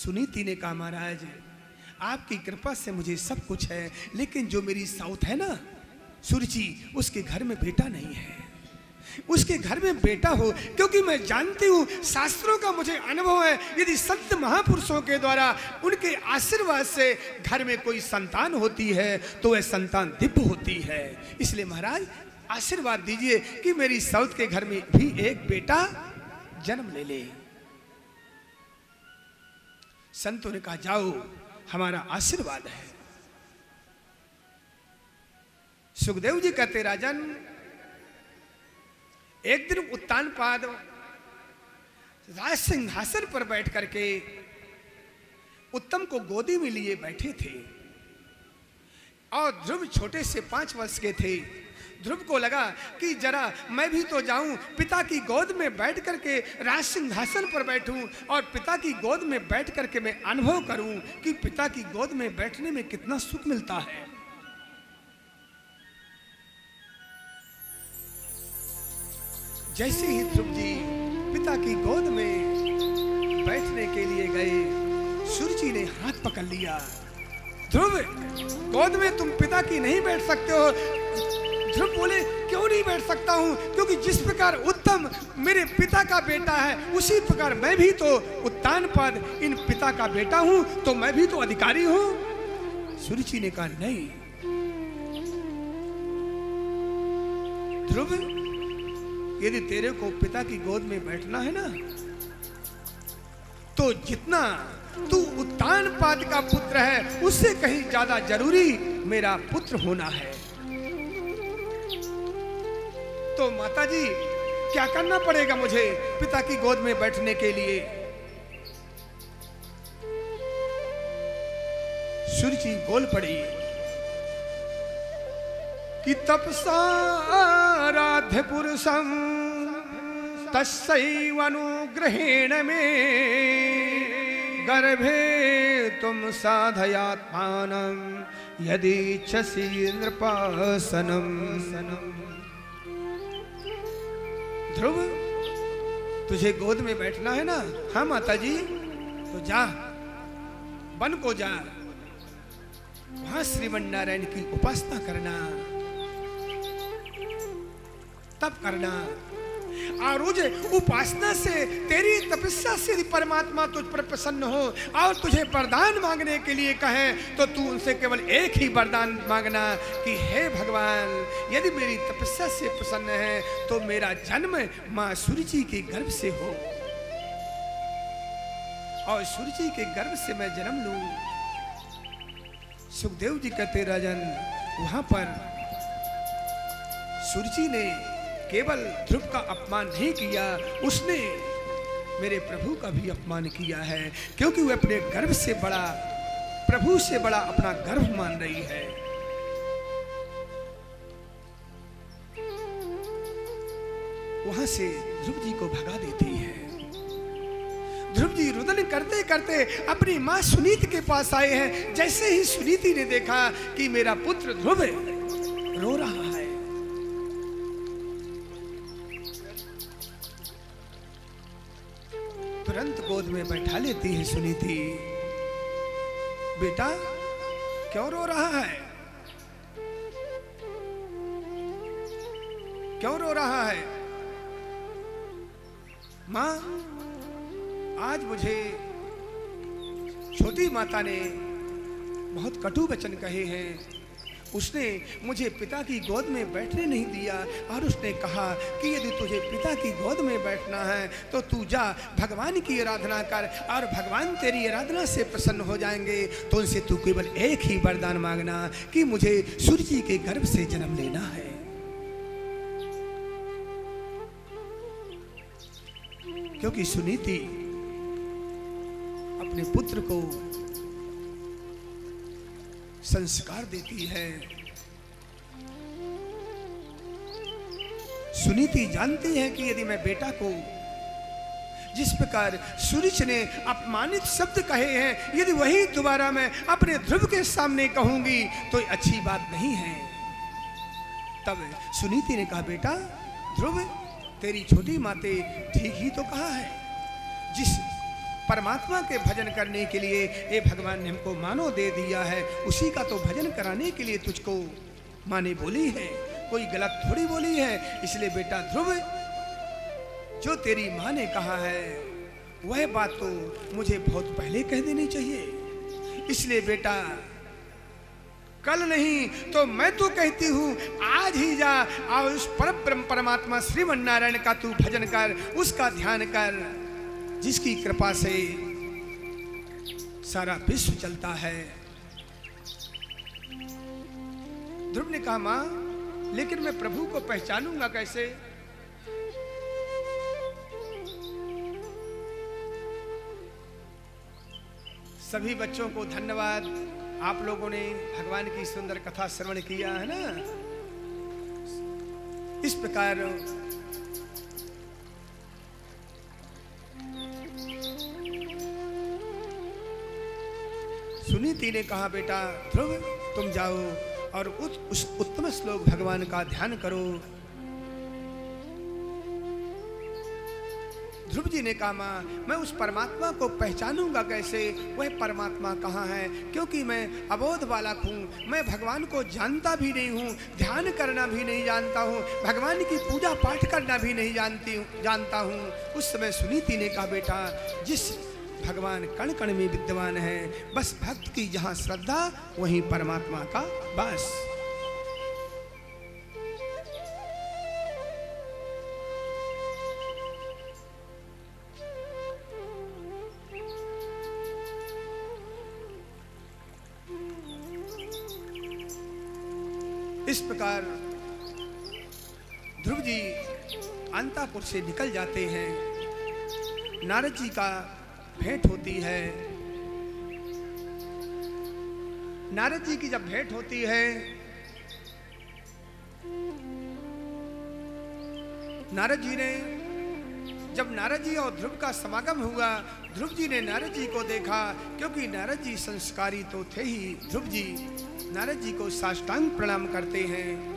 सुनीति ने कहा महाराज आपकी कृपा से मुझे सब कुछ है, लेकिन जो मेरी साउथ है ना सुरुचि, उसके घर में बेटा नहीं है। उसके घर में बेटा हो, क्योंकि मैं जानती हूं शास्त्रों का मुझे अनुभव है, यदि संत महापुरुषों के द्वारा उनके आशीर्वाद से घर में कोई संतान होती है तो वह संतान दिव्य होती है। इसलिए महाराज आशीर्वाद दीजिए कि मेरी साउथ के घर में भी एक बेटा जन्म ले ले। संतों ने कहा जाओ, हमारा आशीर्वाद है। सुखदेव जी कहते राजन, एक दिन उत्तानपाद राज सिंहासन पर बैठ करके उत्तम को गोदी में लिए बैठे थे और ध्रुव छोटे से 5 वर्ष के थे। ध्रुव को लगा कि जरा मैं भी तो जाऊं, पिता की गोद में बैठ करके राज सिंहासन पर बैठूं और पिता की गोद में बैठ करके मैं अनुभव करूं कि पिता की गोद में बैठने में कितना सुख मिलता है। जैसे ही ध्रुव जी पिता की गोद में बैठने के लिए गए, सुरुचि ने हाथ पकड़ लिया। ध्रुव, गोद में तुम पिता की नहीं बैठ सकते हो। ध्रुव बोले क्यों नहीं बैठ सकता हूं? क्योंकि जिस प्रकार उत्तम मेरे पिता का बेटा है, उसी प्रकार मैं भी तो उत्तानपाद इन पिता का बेटा हूं, तो मैं भी तो अधिकारी हूं। सुरुचि ने कहा नहीं ध्रुव, यदि तेरे को पिता की गोद में बैठना है ना, तो जितना तू उत्तानपाद का पुत्र है उससे कहीं ज्यादा जरूरी मेरा पुत्र होना है। तो माताजी क्या करना पड़ेगा मुझे पिता की गोद में बैठने के लिए? सुरुचि बोल पड़ी कि तपसा आराध्य पुरुषम तस्सैव अनुग्रहेण में गर्भे तुम साधयात्मानं यदि इच्छसि नृपासनम। ध्रुव, तुझे गोद में बैठना है ना? हाँ माताजी। तो जा, वन को जा, वहां श्रीमन नारायण की उपासना करना, तप करना। और उस उपासना से, तेरी तपस्या से परमात्मा तुझ पर प्रसन्न हो और तुझे वरदान मांगने के लिए कहे, तो तू उनसे केवल एक ही वरदान मांगना कि हे भगवान, यदि मेरी तपस्या से प्रसन्न है तो मेरा जन्म मां सुरुचि के गर्भ से हो और सुरुचि के गर्भ से मैं जन्म लूं। सुखदेव जी कहते राजन, वहां पर सुरुचि ने केवल ध्रुव का अपमान नहीं किया, उसने मेरे प्रभु का भी अपमान किया है, क्योंकि वह अपने गर्भ से बड़ा, प्रभु से बड़ा अपना गर्भ मान रही है। वहां से ध्रुव जी को भगा देती है। ध्रुव जी रुदन करते करते अपनी मां सुनीति के पास आए हैं। जैसे ही सुनीति ने देखा कि मेरा पुत्र ध्रुव रो रहा है, तुरंत गोद में बैठा लेती है सुनीति। बेटा क्यों रो रहा है? क्यों रो रहा है? मां, आज मुझे छोटी माता ने बहुत कटु वचन कहे हैं। उसने मुझे पिता की गोद में बैठने नहीं दिया और उसने कहा कि यदि तुझे पिता की गोद में बैठना है तो तू जा, भगवान की आराधना कर और भगवान तेरी आराधना से प्रसन्न हो जाएंगे। तो उनसे तू केवल एक ही वरदान मांगना कि मुझे सुरुचि के गर्भ से जन्म लेना है। क्योंकि सुनीति अपने पुत्र को संस्कार देती है। सुनीति जानती है कि यदि मैं बेटा को, जिस प्रकार सुरुचि ने अपमानित शब्द कहे हैं, यदि वही दोबारा मैं अपने ध्रुव के सामने कहूंगी तो अच्छी बात नहीं है। तब सुनीति ने कहा, बेटा ध्रुव, तेरी छोटी माते ठीक ही तो कहा है। जिस परमात्मा के भजन करने के लिए ये भगवान ने हमको मानो दे दिया है, उसी का तो भजन कराने के लिए तुझको माँ ने बोली है, कोई गलत थोड़ी बोली है। इसलिए बेटा ध्रुव, जो तेरी माँ ने कहा है वह बात तो मुझे बहुत पहले कह देनी चाहिए। इसलिए बेटा कल नहीं तो मैं तो कहती हूँ आज ही जा और उस परब्रह्म परमात्मा श्रीमन नारायण का तू भजन कर, उसका ध्यान कर, जिसकी कृपा से सारा विश्व चलता है। ध्रुव ने कहा माँ, लेकिन मैं प्रभु को पहचानूंगा कैसे? सभी बच्चों को धन्यवाद, आप लोगों ने भगवान की सुंदर कथा श्रवण किया है ना। इस प्रकार सुनीति ने कहा बेटा ध्रुव तुम जाओ और उस उत्तम श्लोक भगवान का ध्यान करो। ध्रुव जी ने कहा माँ, मैं उस परमात्मा को पहचानूंगा कैसे? वह परमात्मा कहाँ है? क्योंकि मैं अबोध बालक हूँ, मैं भगवान को जानता भी नहीं हूँ, ध्यान करना भी नहीं जानता हूँ, भगवान की पूजा पाठ करना भी नहीं जानता हूँ। उस समय सुनीति ने कहा बेटा, जिस भगवान कण कण में विद्यमान है, बस भक्त की जहाँ श्रद्धा वहीं परमात्मा का वास। इस प्रकार ध्रुव जी अंतापुर से निकल जाते हैं। नारद जी का भेंट होती है। नारद जी की जब भेंट होती है, नारद जी ने जब नारद जी और ध्रुव का समागम हुआ, ध्रुव जी ने नारद जी को देखा, क्योंकि नारद जी संस्कारी तो थे ही। ध्रुव जी नारद जी को साष्टांग प्रणाम करते हैं।